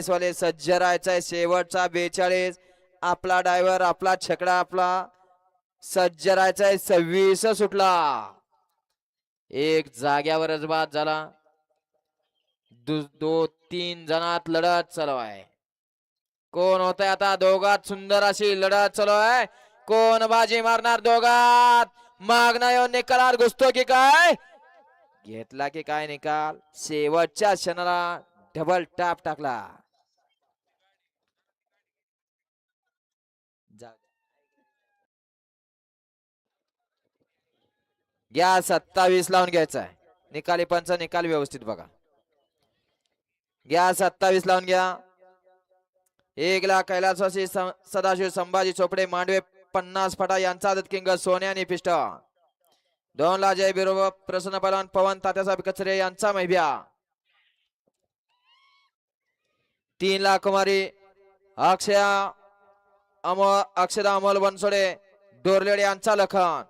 वाले सज्ज राहायचा शेवटचा 42 आपला ड्रायव्हर आपला छकडा आपला सज्ज राहायचा 26 सुटला एक जाग्यावरच बाद झाला तीन जणात लढत चालू आहे कोण होत आता दोघात सुंदर अशी लढत चालू आहे कोण बाजी मारणार दोघात मागणा येऊन निकालात घुसतो की काय घेतला की काय निकाल शेवटच्या क्षणाला डबल टॅप टाकला घ्या 27 लावून घ्यायचा आहे निकाली पंच निकाल व्यवस्थित बघा घ्या 27 लावून घ्या 1 लाख कैलासवासी सदाशिव संभाजी चोपडे मांडवे 50 फटा यांचा आदत किंग सोन्या आणि पिष्ट 2 ला जय बिरोबा प्रसन्न पलवान पवन तात्यासाहेब कचरे यांचा मैभ्या 3 लाख कुमारी अक्षदा अमोल बनसोडे डोरलेडे यांचा लखन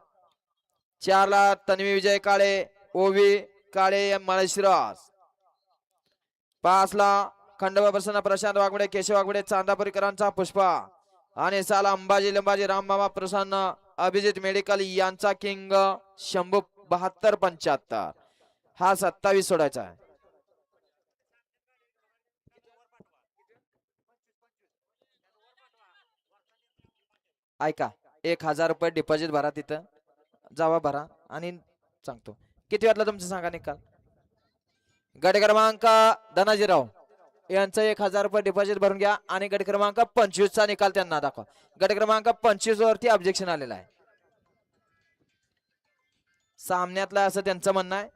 4 ला तन्वी विजय काळे ओवी काळे माळशिरस 5 ला खंडोबा प्रसन्न प्रशांत वाघमोडे केशव वाघमोडे चांदापूरकरांचा पुष्पा आणि 6 ला अंबाजी लंबाजी रामबाबा प्रसन्न अभिजित मेडिकल यांचा किंग शंभू 72-75 हा 27 सोडायचा आहे ऐका 1000 रुपये डिपॉझिट भरा तिथं जावा भरा आणि सांगतो किती वाटलं तुमचं सांगा निकाल गट क्रमांक धनाजीराव यांचं 1000 रुपये डिपॉझिट भरून घ्या आणि गट क्रमांक 25 चा निकाल त्यांना दाखवा गट क्रमांक 25 वरती ऑब्जेक्शन आलेला आहे सामन्यातला असं त्यांचं म्हणणं आहे